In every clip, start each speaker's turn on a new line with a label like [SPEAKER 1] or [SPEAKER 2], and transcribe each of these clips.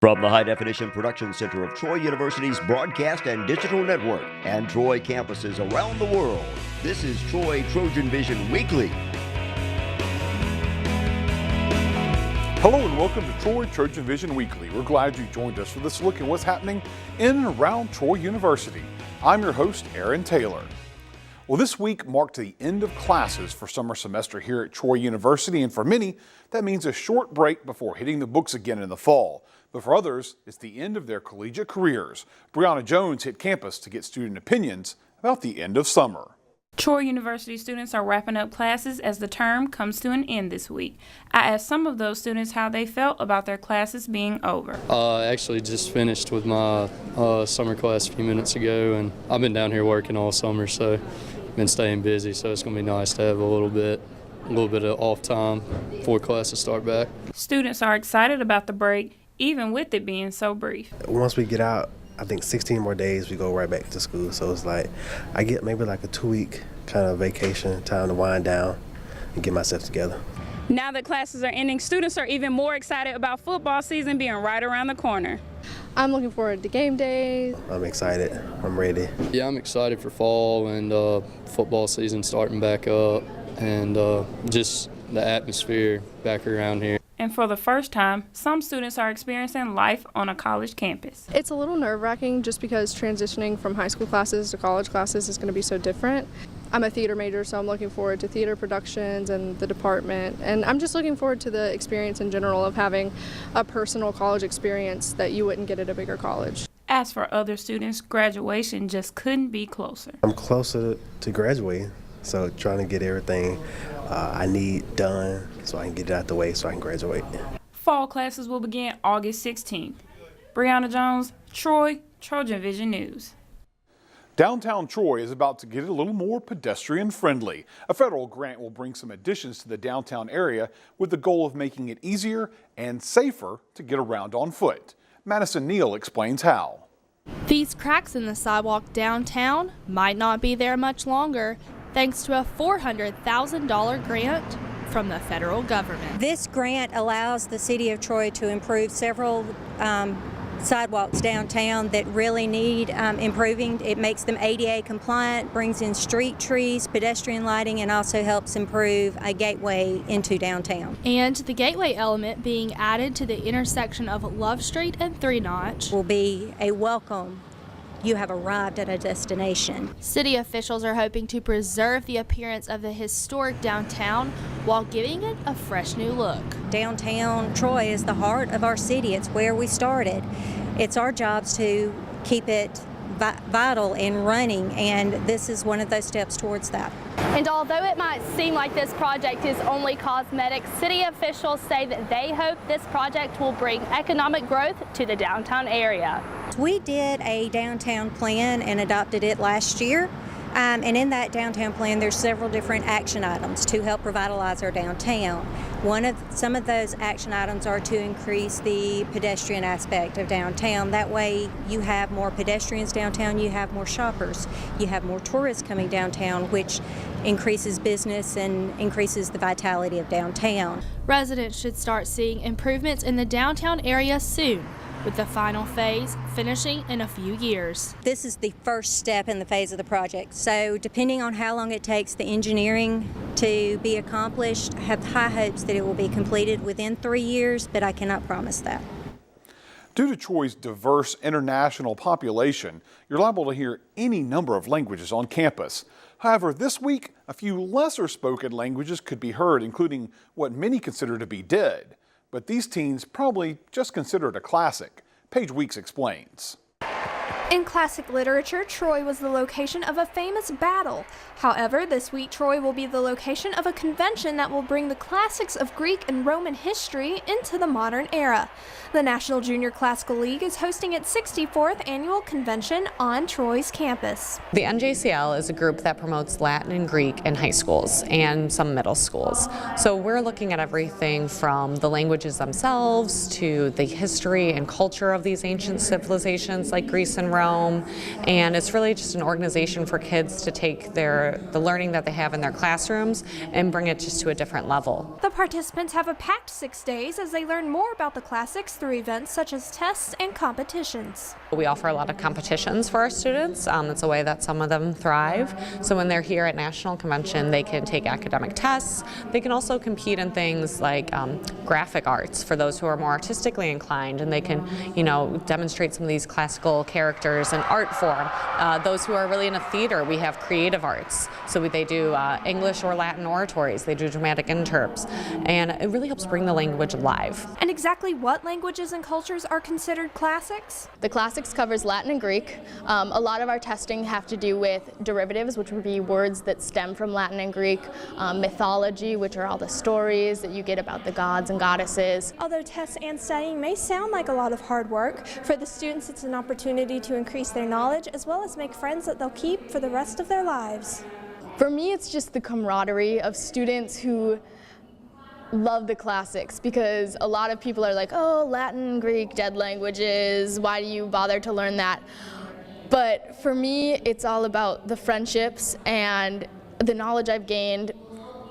[SPEAKER 1] From the High Definition Production Center of Troy University's Broadcast and Digital Network and Troy campuses around the world, this is TrojanVision Weekly.
[SPEAKER 2] Hello and welcome to TrojanVision Weekly. We're glad you joined us for this look at what's happening in and around Troy University. I'm your host, Aaron Taylor. Well, this week marked the end of classes for summer semester here at Troy University, and for many, that means a short break before hitting the books again in the fall. But for others, it's the end of their collegiate careers. Brianna Jones hit campus to get student opinions about the end of summer.
[SPEAKER 3] Troy University students are wrapping up classes as the term comes to an end this week. I asked some of those students how they felt about their classes being over.
[SPEAKER 4] I actually just finished with my summer class a few minutes ago, and I've been down here working all summer, so been staying busy, so it's going to be nice to have a little bit of off time before classes start back.
[SPEAKER 3] Students are excited about the break, even with it being so brief.
[SPEAKER 5] Once we get out, I think 16 more days, we go right back to school. So it's like I get maybe like a 2-week kind of vacation time to wind down and get myself together.
[SPEAKER 3] Now that classes are ending, students are even more excited about football season being right around the corner.
[SPEAKER 6] I'm looking forward to game day.
[SPEAKER 5] I'm excited. I'm ready.
[SPEAKER 4] Yeah, I'm excited for fall and football season starting back up, and just the atmosphere back around here.
[SPEAKER 3] And for the first time, some students are experiencing life on a college campus.
[SPEAKER 6] It's a little nerve-wracking just because transitioning from high school classes to college classes is going to be so different. I'm a theater major, so I'm looking forward to theater productions and the department. And I'm just looking forward to the experience in general of having a personal college experience that you wouldn't get at a bigger college.
[SPEAKER 3] As for other students, graduation just couldn't be closer.
[SPEAKER 5] I'm closer to graduating, so trying to get everything I need done so I can get it out the way so I can graduate.
[SPEAKER 3] Fall classes will begin August 16th. Brianna Jones, Troy, TrojanVision News.
[SPEAKER 2] Downtown Troy is about to get a little more pedestrian friendly. A federal grant will bring some additions to the downtown area with the goal of making it easier and safer to get around on foot. Madison Neal explains how.
[SPEAKER 7] These cracks in the sidewalk downtown might not be there much longer thanks to a $400,000 grant from the federal government.
[SPEAKER 8] This grant allows the city of Troy to improve several sidewalks downtown that really need improving. It makes them ADA compliant, brings in street trees, pedestrian lighting, and also helps improve a gateway into downtown.
[SPEAKER 7] And the gateway element being added to the intersection of Love Street and 3 Notch
[SPEAKER 8] will be a welcome. You have arrived at a destination.
[SPEAKER 7] City officials are hoping to preserve the appearance of the historic downtown while giving it a fresh new look.
[SPEAKER 8] Downtown Troy is the heart of our city. It's where we started. It's our jobs to keep it vital and running, and this is one of those steps towards that.
[SPEAKER 9] And although it might seem like this project is only cosmetic, city officials say that they hope this project will bring economic growth to the downtown area.
[SPEAKER 8] We did a downtown plan and adopted it last year. And in that downtown plan, there's several different action items to help revitalize our downtown. Some of those action items are to increase the pedestrian aspect of downtown. That way you have more pedestrians downtown, you have more shoppers, you have more tourists coming downtown, which increases business and increases the vitality of downtown.
[SPEAKER 7] Residents should start seeing improvements in the downtown area soon, with the final phase finishing in a few years.
[SPEAKER 8] This is the first step in the phase of the project, so depending on how long it takes the engineering to be accomplished, I have high hopes that it will be completed within 3 years, but I cannot promise that.
[SPEAKER 2] Due to Troy's diverse international population, you're liable to hear any number of languages on campus. However, this week, a few lesser spoken languages could be heard, including what many consider to be dead. But these teens probably just consider it a classic. Paige Weeks explains.
[SPEAKER 10] In classic literature, Troy was the location of a famous battle. However, this week Troy will be the location of a convention that will bring the classics of Greek and Roman history into the modern era. The National Junior Classical League is hosting its 64th annual convention on Troy's campus.
[SPEAKER 11] The NJCL is a group that promotes Latin and Greek in high schools and some middle schools. So we're looking at everything from the languages themselves to the history and culture of these ancient civilizations like Greece and Rome, and it's really just an organization for kids to take the learning that they have in their classrooms and bring it just to a different level.
[SPEAKER 10] The participants have a packed 6 days as they learn more about the classics through events such as tests and competitions.
[SPEAKER 11] We offer a lot of competitions for our students. It's a way that some of them thrive. So when they're here at National Convention, they can take academic tests. They can also compete in things like graphic arts for those who are more artistically inclined, and they can, demonstrate some of these classical characters in art form. Those who are really into theater, we have creative arts. So they do English or Latin oratories. They do dramatic interps, and it really helps bring the language alive.
[SPEAKER 10] And exactly what languages and cultures are considered classics?
[SPEAKER 9] The classics covers Latin and Greek. A lot of our testing have to do with derivatives, which would be words that stem from Latin and Greek, mythology, which are all the stories that you get about the gods and goddesses.
[SPEAKER 12] Although tests and studying may sound like a lot of hard work, for the students it's an opportunity to increase their knowledge as well as make friends that they'll keep for the rest of their lives.
[SPEAKER 9] For me, it's just the camaraderie of students who love the classics, because a lot of people are like, oh, Latin, Greek, dead languages, why do you bother to learn that? But for me, it's all about the friendships and the knowledge I've gained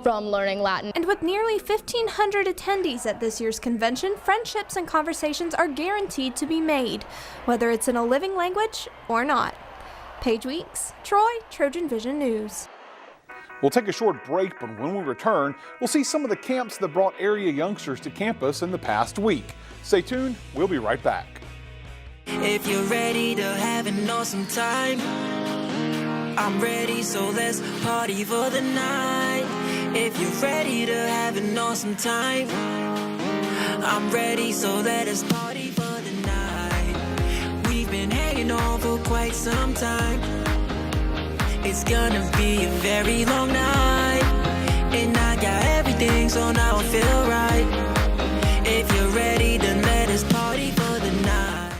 [SPEAKER 9] from learning Latin.
[SPEAKER 10] And with nearly 1,500 attendees at this year's convention, friendships and conversations are guaranteed to be made, whether it's in a living language or not. Paige Weeks, Troy, Trojan Vision News.
[SPEAKER 2] We'll take a short break, but when we return, we'll see some of the camps that brought area youngsters to campus in the past week. Stay tuned, we'll be right back.
[SPEAKER 13] If you're ready to have an awesome time, I'm ready, so let's party for the night. If you're ready to have an awesome time, I'm ready, so let us party for the night. We've been hanging on for quite some time. It's gonna be a very long night, and I got everything, so now I feel right. If you're ready, then let us party for the night.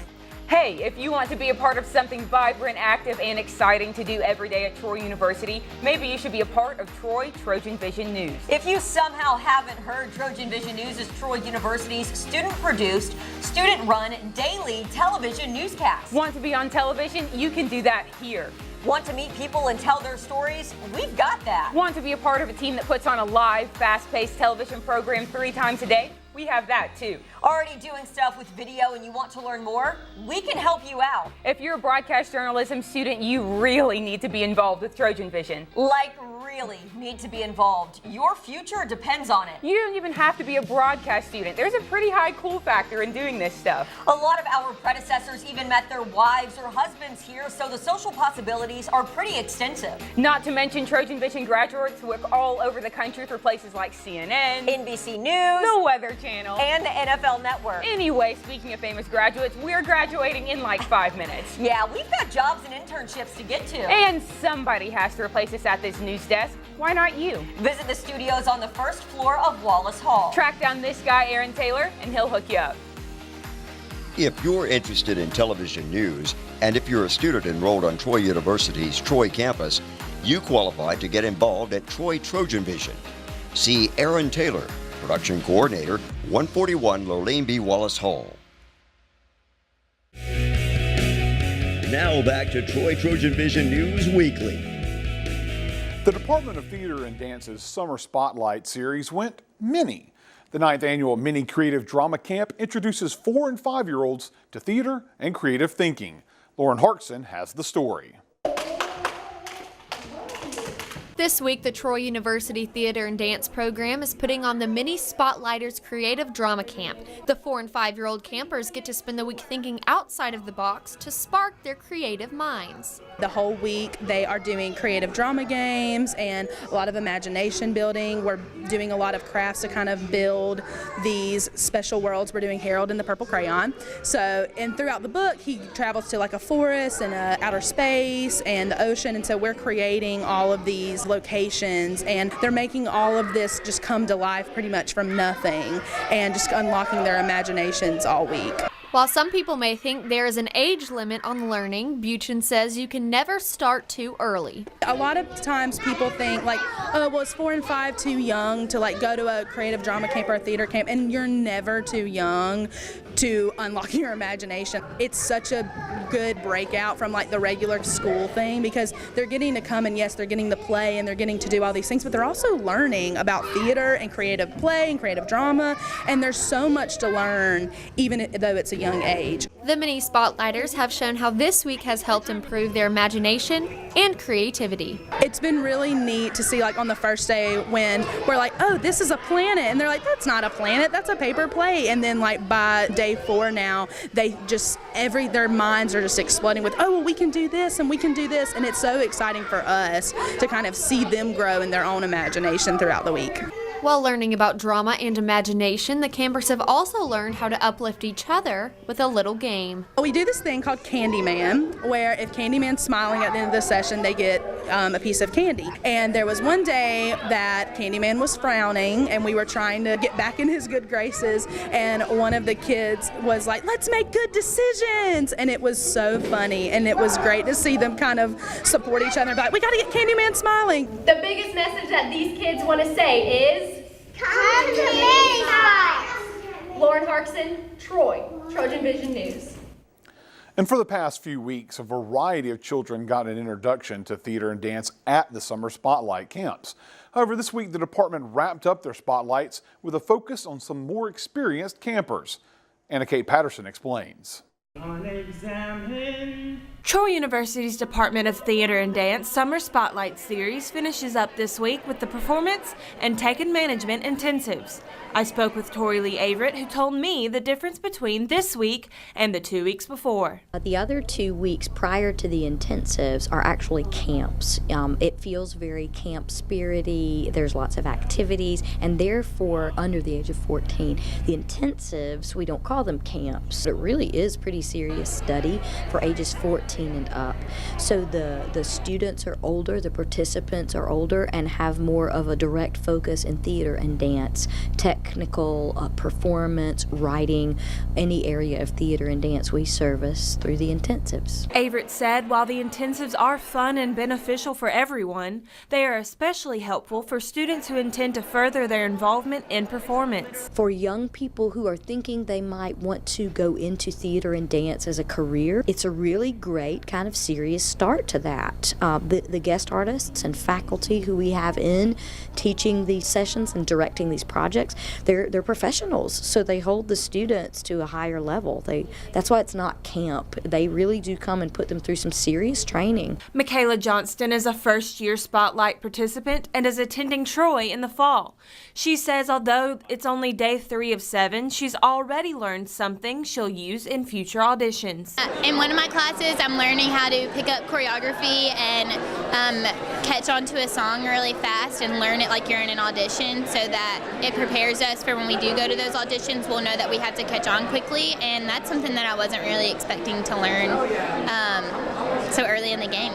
[SPEAKER 14] Hey, if you want to be a part of something vibrant, active, and exciting to do every day at Troy University, maybe you should be a part of Troy Trojan Vision News.
[SPEAKER 15] If you somehow haven't heard, Trojan Vision News is Troy University's student-produced, student-run daily television newscast.
[SPEAKER 14] Want to be on television? You can do that here.
[SPEAKER 15] Want to meet people and tell their stories? We've got that.
[SPEAKER 14] Want to be a part of a team that puts on a live, fast-paced television program 3 times a day? We have that too.
[SPEAKER 15] Already doing stuff with video and you want to learn more? We can help you out.
[SPEAKER 14] If you're a broadcast journalism student, you really need to be involved with Trojan Vision.
[SPEAKER 15] Like really need to be involved. Your future depends on it.
[SPEAKER 14] You don't even have to be a broadcast student. There's a pretty high cool factor in doing this stuff.
[SPEAKER 15] A lot of our predecessors even met their wives or husbands here, so the social possibilities are pretty extensive.
[SPEAKER 14] Not to mention Trojan Vision graduates work all over the country for places like CNN,
[SPEAKER 15] NBC News,
[SPEAKER 14] the Weather Channel,
[SPEAKER 15] and the NFL Network.
[SPEAKER 14] Anyway, speaking of famous graduates, we're graduating in like 5 minutes.
[SPEAKER 15] Yeah, we've got jobs and internships to get to.
[SPEAKER 14] And somebody has to replace us at this news desk. Why not you?
[SPEAKER 15] Visit the studios on the first floor of Wallace Hall.
[SPEAKER 14] Track down this guy, Aaron Taylor, and he'll hook you up.
[SPEAKER 1] If you're interested in television news, and if you're a student enrolled on Troy University's Troy campus, you qualify to get involved at Troy Trojan Vision. See Aaron Taylor, Production Coordinator, 141 Lorraine B. Wallace Hall. Now back to Troy Trojan Vision News Weekly.
[SPEAKER 2] The Department of Theater and Dance's Summer Spotlight series went mini. The 9th annual Mini Creative Drama Camp introduces 4- and 5-year-olds to theater and creative thinking. Lauren Harkson has the story.
[SPEAKER 16] This week, the Troy University Theater and Dance program is putting on the Mini Spotlighters Creative Drama Camp. The 4- and 5-year-old campers get to spend the week thinking outside of the box to spark their creative minds.
[SPEAKER 17] The whole week, they are doing creative drama games and a lot of imagination building. We're doing a lot of crafts to kind of build these special worlds. We're doing Harold and the Purple Crayon. So, and throughout the book, he travels to like a forest and outer space and the ocean. And so we're creating all of these locations, and they're making all of this just come to life pretty much from nothing and just unlocking their imaginations all week.
[SPEAKER 16] While some people may think there is an age limit on learning, Buchan says you can never start too early.
[SPEAKER 17] A lot of times people think like, Was 4 and 5 too young to like go to a creative drama camp or a theater camp? And you're never too young to unlock your imagination. It's such a good breakout from like the regular school thing, because they're getting to come and yes, they're getting to play and they're getting to do all these things, but they're also learning about theater and creative play and creative drama, and there's so much to learn even though it's a young age.
[SPEAKER 16] The mini spotlighters have shown how this week has helped improve their imagination and creativity.
[SPEAKER 17] It's been really neat to see, like on the first day when we're like, oh, this is a planet, and they're like, that's not a planet, that's a paper plate. And then like by day 4 now, they just their minds are just exploding with, oh, well, we can do this and we can do this, and it's so exciting for us to kind of see them grow in their own imagination throughout the week.
[SPEAKER 16] While learning about drama and imagination, the campers have also learned how to uplift each other with a little game.
[SPEAKER 17] We do this thing called Candyman, where if Candyman's smiling at the end of the session, they get a piece of candy. And there was one day that Candyman was frowning, and we were trying to get back in his good graces, and one of the kids was like, let's make good decisions! And it was so funny, and it was great to see them kind of support each other, like, we gotta get Candyman smiling.
[SPEAKER 10] The biggest message that these kids want to say is,
[SPEAKER 18] come to Mini Spots!
[SPEAKER 10] Lauren Harkson, Troy, Trojan Vision News.
[SPEAKER 2] And for the past few weeks, a variety of children got an introduction to theater and dance at the summer spotlight camps. However, this week the department wrapped up their spotlights with a focus on some more experienced campers. Anna Kate Patterson explains.
[SPEAKER 3] Troy University's Department of Theater and Dance Summer Spotlight Series finishes up this week with the performance and taken management intensives. I spoke with Tori Lee Averett, who told me the difference between this week and the 2 weeks before.
[SPEAKER 19] The other 2 weeks prior to the intensives are actually camps. It feels very camp spirity. There's lots of activities, and therefore under the age of 14, the intensives, we don't call them camps. It really is pretty serious study for ages 14 and up. So the students are older, the participants are older, and have more of a direct focus in theater and dance, technical performance, writing, any area of theater and dance we service through the intensives.
[SPEAKER 3] Averett said while the intensives are fun and beneficial for everyone, they are especially helpful for students who intend to further their involvement in performance.
[SPEAKER 19] For young people who are thinking they might want to go into theater and dance as a career, it's a really great kind of serious start to that. The guest artists and faculty who we have in teaching these sessions and directing these projects, they're professionals, so they hold the students to a higher level. That's why it's not camp. They really do come and put them through some serious training.
[SPEAKER 3] Michaela Johnston is a first-year Spotlight participant and is attending Troy in the fall. She says although it's only day 3 of 7, she's already learned something she'll use in future auditions.
[SPEAKER 20] In one of my classes, I'm learning how to pick up choreography and catch on to a song really fast and learn it like you're in an audition, so that it prepares us for when we do go to those auditions. We'll know that we have to catch on quickly, and that's something that I wasn't really expecting to learn so early in the game.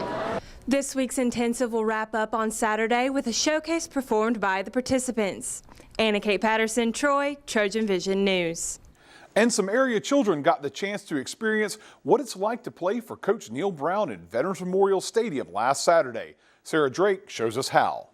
[SPEAKER 21] This week's intensive will wrap up on Saturday with a showcase performed by the participants. Anna Kate Patterson, Troy, Trojan Vision News.
[SPEAKER 2] And some area children got the chance to experience what it's like to play for Coach Neil Brown at Veterans Memorial Stadium last Saturday. Sarah Drake shows us how.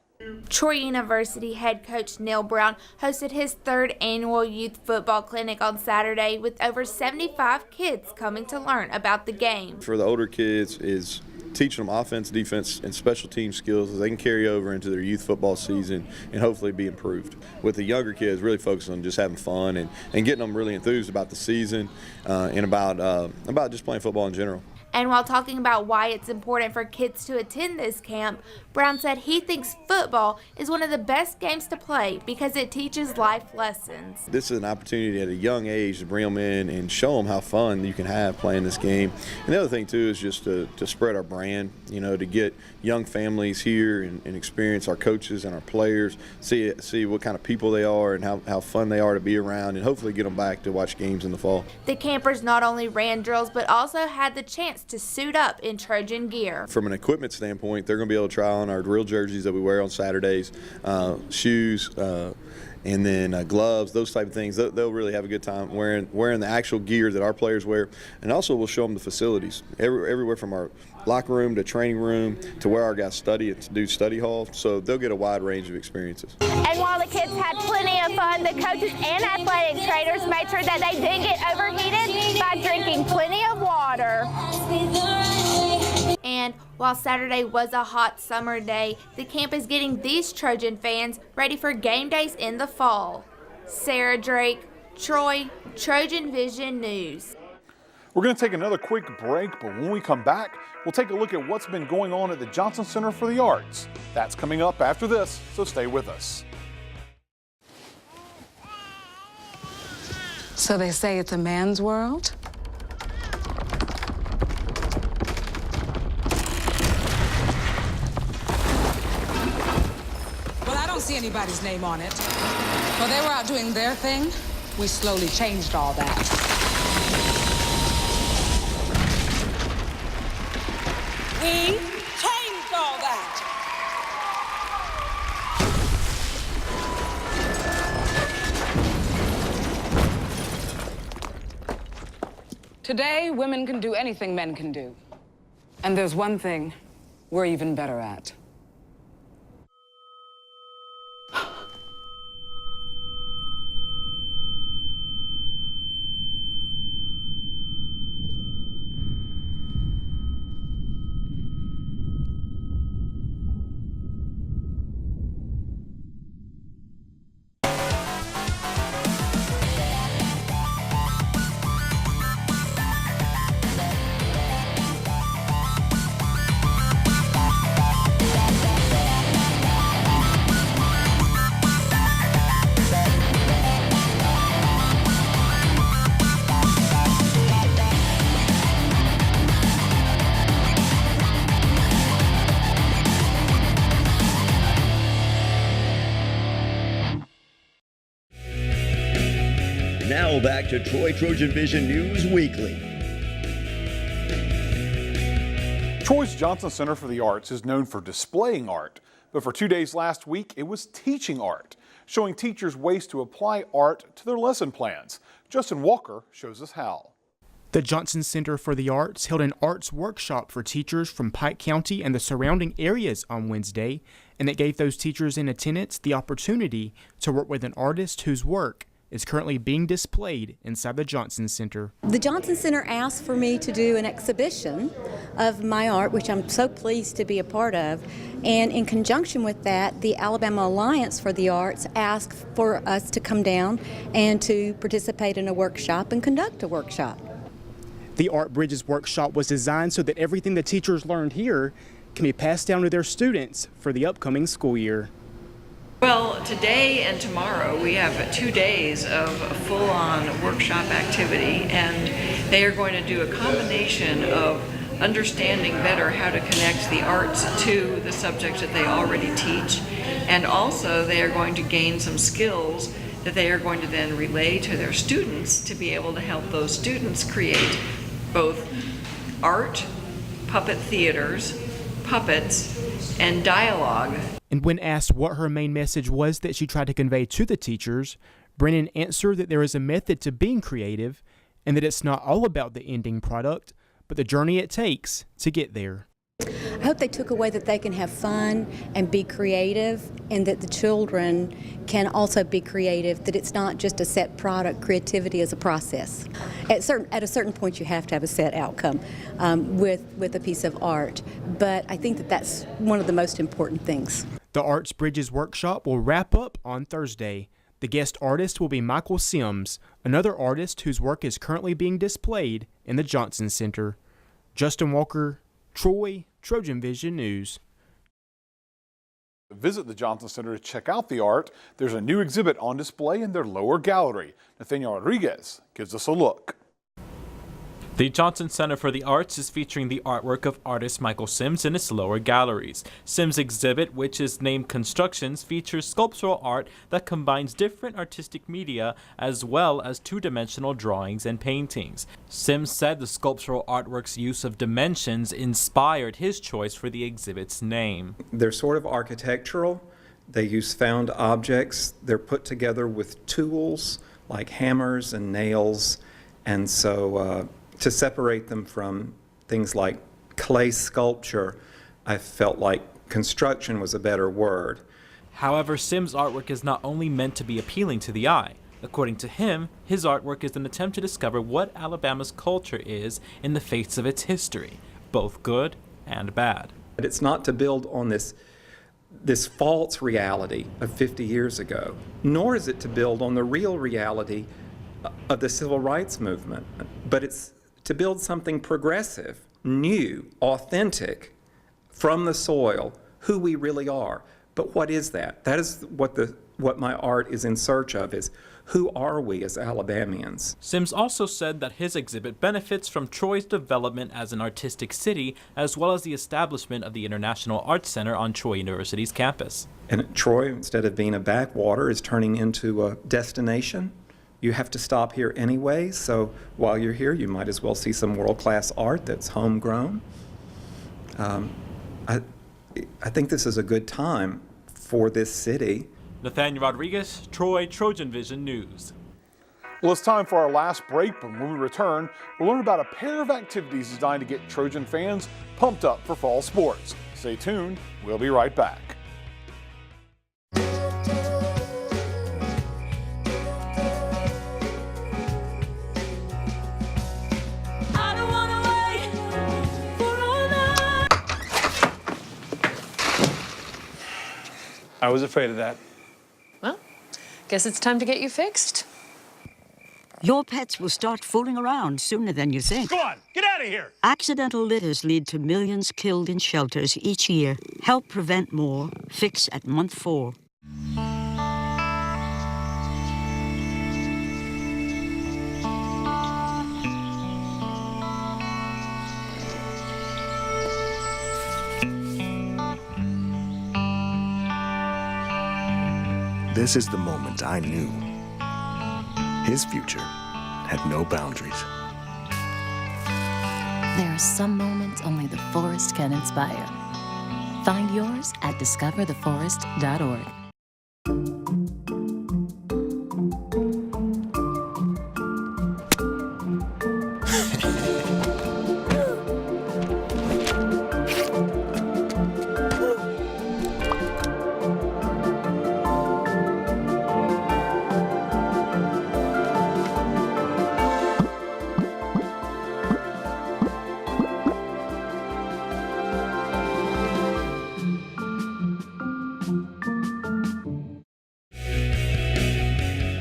[SPEAKER 22] Troy University head coach Neil Brown hosted his 3rd annual youth football clinic on Saturday with over 75 kids coming to learn about the game.
[SPEAKER 23] For the older kids is teaching them offense, defense, and special team skills that they can carry over into their youth football season and hopefully be improved. With the younger kids, really focusing on just having fun and getting them really enthused about the season and about just playing football in general.
[SPEAKER 22] And while talking about why it's important for kids to attend this camp, Brown said he thinks football is one of the best games to play because it teaches life lessons.
[SPEAKER 23] This is an opportunity at a young age to bring them in and show them how fun you can have playing this game. And the other thing too is just to spread our brand, to get young families here and experience our coaches and our players, see what kind of people they are and how fun they are to be around, and hopefully get them back to watch games in the fall.
[SPEAKER 22] The campers not only ran drills but also had the chance to suit up in Trojan gear.
[SPEAKER 23] From an equipment standpoint, they're going to be able to try on our drill jerseys that we wear on Saturdays, shoes, and then gloves, those type of things. They'll really have a good time wearing the actual gear that our players wear, and also we'll show them the facilities everywhere from our locker room to training room to where our guys study to do study hall. So they'll get a wide range of experiences.
[SPEAKER 4] And while the kids had plenty of fun, the coaches and athletic trainers made sure that they didn't get overheated by drinking plenty of water.
[SPEAKER 22] And while Saturday was a hot summer day, the camp is getting these Trojan fans ready for game days in the fall. Sarah Drake, Troy, Trojan Vision News.
[SPEAKER 2] We're going to take another quick break, but when we come back, we'll take a look at what's been going on at the Johnson Center for the Arts. That's coming up after this, so stay with us.
[SPEAKER 5] So they say it's a man's world? Well, I don't see anybody's name on it. While they were out doing their thing, we slowly changed all that. We changed all that. Today, women can do anything men can do. And there's one thing we're even better at.
[SPEAKER 1] Now back to Troy Trojan Vision News Weekly.
[SPEAKER 2] Troy's Johnson Center for the Arts is known for displaying art, but for 2 days last week, it was teaching art, showing teachers ways to apply art to their lesson plans. Justin Walker shows us how.
[SPEAKER 6] The Johnson Center for the Arts held an arts workshop for teachers from Pike County and the surrounding areas on Wednesday, and it gave those teachers in attendance the opportunity to work with an artist whose work is currently being displayed inside the Johnson Center.
[SPEAKER 24] The Johnson Center asked for me to do an exhibition of my art, which I'm so pleased to be a part of. And in conjunction with that, the Alabama Alliance for the Arts asked for us to come down and to participate in a workshop and conduct a workshop.
[SPEAKER 6] The Art Bridges workshop was designed so that everything the teachers learned here can be passed down to their students for the upcoming school year.
[SPEAKER 25] Well, today and tomorrow we have 2 days of full-on workshop activity, and they are going to do a combination of understanding better how to connect the arts to the subjects that they already teach, and also they are going to gain some skills that they are going to then relay to their students to be able to help those students create both art, puppet theaters, puppets, and dialogue.
[SPEAKER 6] And when asked what her main message was that she tried to convey to the teachers, Brennan answered that there is a method to being creative and that it's not all about the ending product, but the journey it takes to get there.
[SPEAKER 24] I hope they took away that they can have fun and be creative, and that the children can also be creative, that it's not just a set product. Creativity is a process. At a certain point you have to have a set outcome with a piece of art, but I think that that's one of the most important things.
[SPEAKER 6] The Arts Bridges workshop will wrap up on Thursday. The guest artist will be Michael Sims, another artist whose work is currently being displayed in the Johnson Center. Justin Walker, Troy, Trojan Vision News.
[SPEAKER 2] Visit the Johnson Center to check out the art. There's a new exhibit on display in their lower gallery. Nathaniel Rodriguez gives us a look.
[SPEAKER 26] The Johnson Center for the Arts is featuring the artwork of artist Michael Sims in its lower galleries. Sims' exhibit, which is named Constructions, features sculptural art that combines different artistic media as well as two-dimensional drawings and paintings. Sims said the sculptural artwork's use of dimensions inspired his choice for the exhibit's name.
[SPEAKER 27] They're sort of architectural.
[SPEAKER 7] They use found objects. They're put together with tools like hammers and nails, and so to separate them from things like clay sculpture, I felt like construction was a better word.
[SPEAKER 26] However, Sims' artwork is not only meant to be appealing to the eye. According to him, his artwork is an attempt to discover what Alabama's culture is in the face of its history, both good and bad.
[SPEAKER 7] But it's not to build on this false reality of 50 years ago, nor is it to build on the real reality of the civil rights movement, but it's to build something progressive, new, authentic, from the soil, who we really are. But what is that? That is what my art is in search of, is who are we as Alabamians?
[SPEAKER 26] Sims also said that his exhibit benefits from Troy's development as an artistic city, as well as the establishment of the International Arts Center on Troy University's campus.
[SPEAKER 7] And Troy, instead of being a backwater, is turning into a destination. You have to stop here anyway, so while you're here, you might as well see some world-class art that's homegrown. I think this is a good time for this city.
[SPEAKER 26] Nathaniel Rodriguez, Troy, TrojanVision News.
[SPEAKER 2] Well, it's time for our last break, but when we return, we'll learn about a pair of activities designed to get Trojan fans pumped up for fall sports. Stay tuned, we'll be right back.
[SPEAKER 8] I was afraid of that.
[SPEAKER 9] Well, guess it's time to get you fixed.
[SPEAKER 11] Your pets will start fooling around sooner than you think.
[SPEAKER 8] Go on, get out of here!
[SPEAKER 11] Accidental litters lead to millions killed in shelters each year. Help prevent more. Fix at month 4.
[SPEAKER 12] This is the moment I knew. His future had no boundaries.
[SPEAKER 13] There are some moments only the forest can inspire. Find yours at discovertheforest.org.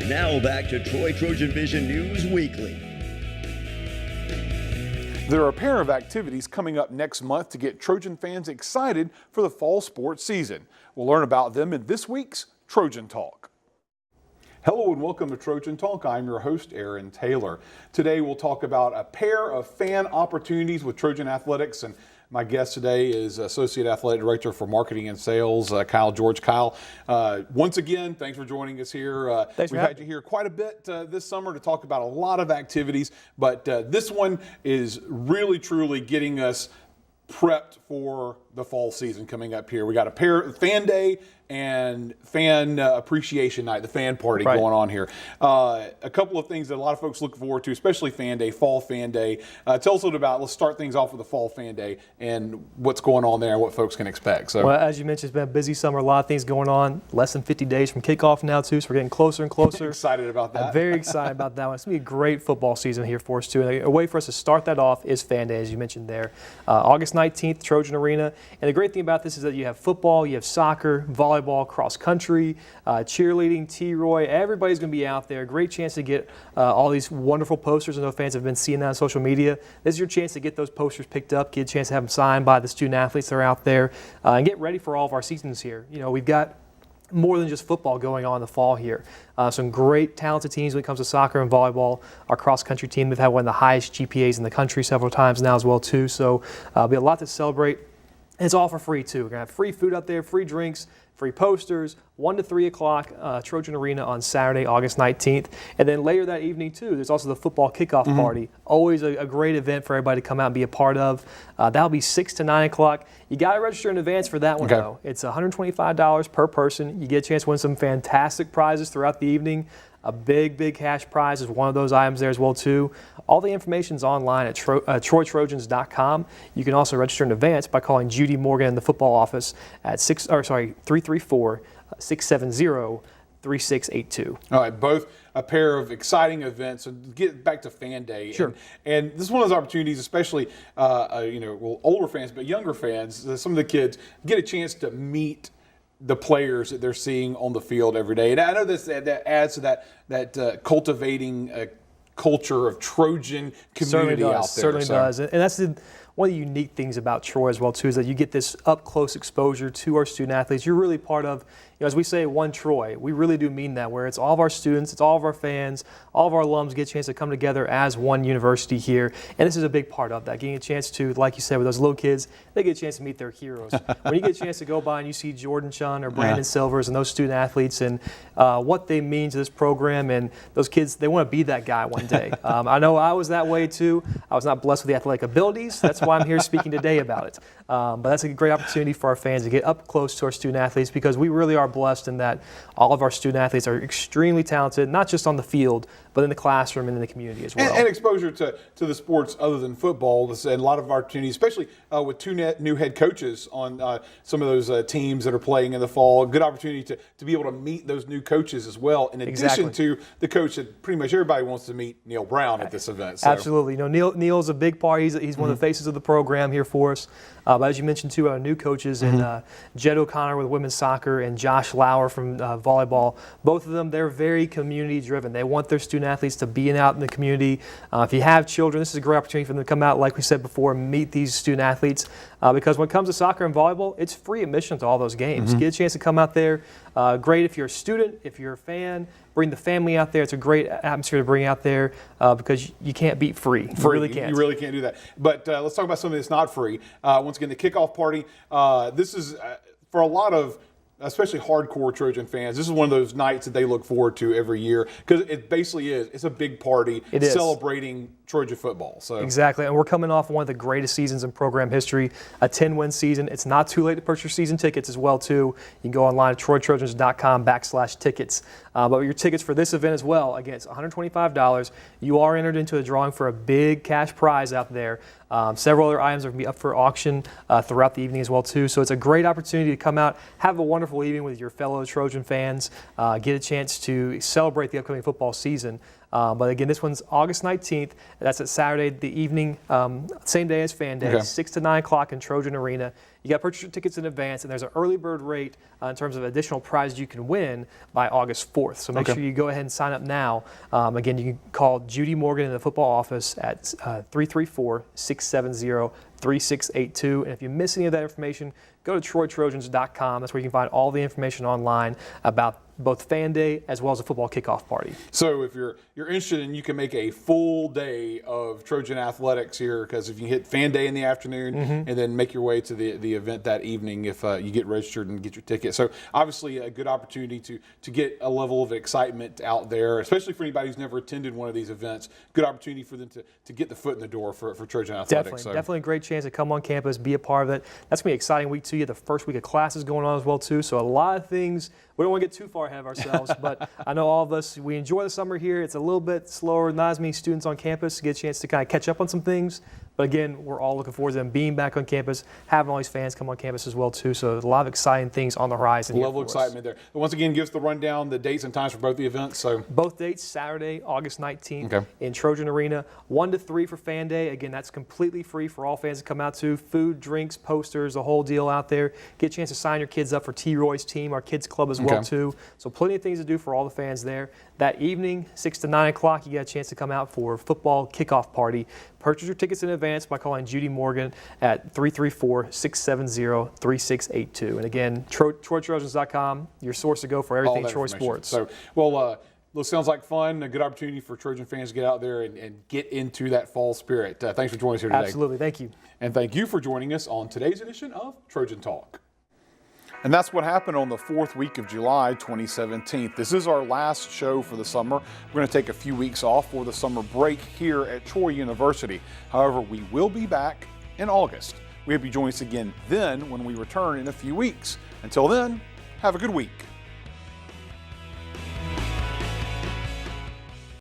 [SPEAKER 1] Now back to Troy TrojanVision News Weekly.
[SPEAKER 2] There are a pair of activities coming up next month to get Trojan fans excited for the fall sports season. We'll learn about them in this week's Trojan Talk. Hello and welcome to Trojan Talk. I'm your host, Aaron Taylor. Today we'll talk about a pair of fan opportunities with Trojan Athletics, and my guest today is Associate Athletic Director for Marketing and Sales, Kyle George. Kyle, once again, thanks for joining us here. We've had you here quite a bit this summer to talk about a lot of activities, but this one is really, truly getting us prepped for the fall season coming up here. We got a fan day and fan appreciation night, the fan party going on here. A couple of things that a lot of folks look forward to, especially fan day, fall fan day. Tell us a little about, let's start things off with the fall fan day and what's going on there and what folks can expect. So,
[SPEAKER 27] well, as you mentioned, it's been a busy summer, a lot of things going on, less than 50 days from kickoff now too, so we're getting closer and closer.
[SPEAKER 2] Excited about that.
[SPEAKER 27] I'm very excited about that one. It's going to be a great football season here for us too. And a way for us to start that off is fan day, as you mentioned there. August 19th, Trojan Arena. And the great thing about this is that you have football, you have soccer, volleyball, cross country, cheerleading, T-Roy. Everybody's going to be out there. Great chance to get all these wonderful posters. I know fans have been seeing that on social media. This is your chance to get those posters picked up, get a chance to have them signed by the student athletes that are out there, and get ready for all of our seasons here. You know, we've got more than just football going on in the fall here. Some great talented teams when it comes to soccer and volleyball. Our cross-country team, they've had one of the highest GPAs in the country several times now as well too. So there'll be a lot to celebrate And it's all for free, too. We're going to have free food out there, free drinks, free posters, 1 to 3 o'clock, Trojan Arena on Saturday, August 19th. And then later that evening, too, there's also the football kickoff party. Always a great event for everybody to come out and be a part of. That'll be 6 to 9 o'clock. You got to register in advance for that one, though. It's $125 per person. You get a chance to win some fantastic prizes throughout the evening. A big cash prize is one of those items there as well, too. All the information's online at TroyTrojans.com. You can also register in advance by calling Judy Morgan in the football office at 334-670-3682.
[SPEAKER 2] All right, both a pair of exciting events. So get back to Fan Day.
[SPEAKER 27] Sure.
[SPEAKER 2] And this is one of those opportunities, especially older fans, but younger fans, some of the kids get a chance to meet the players that they're seeing on the field every day. And I know that adds to that cultivating culture of Trojan community out there.
[SPEAKER 27] Certainly does. And that's one of the unique things about Troy as well, too, is that you get this up-close exposure to our student athletes. You're really part of, as we say, one Troy. We really do mean that, where it's all of our students, it's all of our fans, all of our alums get a chance to come together as one university here. And this is a big part of that, getting a chance to, like you said, with those little kids, they get a chance to meet their heroes. When you get a chance to go by and you see Jordan Chun or Brandon Silvers and those student athletes and what they mean to this program, and those kids, they want to be that guy one day. I know I was that way, too. I was not blessed with the athletic abilities. That's why I'm here speaking today about it. But that's a great opportunity for our fans to get up close to our student athletes, because we really are blessed in that all of our student athletes are extremely talented, not just on the field, but in the classroom and in the community as well.
[SPEAKER 2] And exposure to the sports other than football, and a lot of opportunities, especially with two new head coaches on some of those teams that are playing in the fall. Good opportunity to be able to meet those new coaches as well, in addition to the coach that pretty much everybody wants to meet, Neil Brown, at this event. So.
[SPEAKER 27] Absolutely. Neil's a big part. He's one of the faces of the program here for us. But as you mentioned, too, our new coaches, and Jed O'Connor with women's soccer and Josh Lauer from volleyball, both of them, they're very community-driven. They want their student athletes to be out in the community. If you have children, this is a great opportunity for them to come out, like we said before, meet these student athletes. Because when it comes to soccer and volleyball, it's free admission to all those games. Get a chance to come out there. Great if you're a student, if you're a fan. Bring the family out there. It's a great atmosphere to bring out there because you can't beat free. You really can't.
[SPEAKER 2] You really can't do that. But let's talk about something that's not free. Once again, the kickoff party. This is for a lot of, especially hardcore Trojan fans, this is one of those nights that they look forward to every year, because it basically is. It's a big party celebrating Trojan football. So
[SPEAKER 27] exactly, and we're coming off one of the greatest seasons in program history, a 10-win season. It's not too late to purchase your season tickets as well, too. You can go online at TroyTrojans.com/tickets. But your tickets for this event as well, again, it's $125. You are entered into a drawing for a big cash prize out there. Several other items are going to be up for auction throughout the evening as well, too. So it's a great opportunity to come out, have a wonderful evening with your fellow Trojan fans, get a chance to celebrate the upcoming football season. But again, this one's August 19th. That's at Saturday, the evening, same day as Fan Day, 6 to 9 o'clock in Trojan Arena. You got to purchase your tickets in advance, and there's an early bird rate in terms of additional prizes you can win by August 4th. So make sure you go ahead and sign up now. Again, you can call Judy Morgan in the football office at 334-670-3682. And if you miss any of that information, go to TroyTrojans.com. That's where you can find all the information online about both Fan Day as well as the football kickoff party.
[SPEAKER 2] So if you're interested, and you can make a full day of Trojan athletics here, because if you hit Fan Day in the afternoon and then make your way to the event that evening, if you get registered and get your ticket. So obviously a good opportunity to get a level of excitement out there, especially for anybody who's never attended one of these events. Good opportunity for them to get the foot in the door for Trojan athletics.
[SPEAKER 27] Definitely a great chance to come on campus, be a part of it. That's going to be an exciting week too. You have the first week of classes going on as well too. So a lot of things. We don't want to get too far ahead of ourselves, but I know all of us, we enjoy the summer here. It's a little bit slower, not as many students on campus to get a chance to kind of catch up on some things. But again, we're all looking forward to them being back on campus, having all these fans come on campus as well too. So there's a lot of exciting things on the horizon.
[SPEAKER 2] Level of excitement there. But once again, give us the rundown, the dates and times for both the events. So
[SPEAKER 27] both dates, Saturday, August 19th in Trojan Arena, 1 to 3 for Fan Day. Again, that's completely free for all fans to come out to. Food, drinks, posters, the whole deal out there. Get a chance to sign your kids up for T-Roy's team, our kids club as well too. So plenty of things to do for all the fans there. That evening, 6 to 9 o'clock, you get a chance to come out for football kickoff party. Purchase your tickets in advance by calling Judy Morgan at 334-670-3682. And again, TroyTrojans.com, your source to go for everything Troy sports.
[SPEAKER 2] So, well, Well, sounds like fun, a good opportunity for Trojan fans to get out there and get into that fall spirit. Thanks for joining us here today.
[SPEAKER 27] Absolutely, thank you.
[SPEAKER 2] And thank you for joining us on today's edition of Trojan Talk. And that's what happened on the 4th week of July 2017. This is our last show for the summer. We're going to take a few weeks off for the summer break here at Troy University. However, we will be back in August. We hope you join us again then when we return in a few weeks. Until then, have a good week.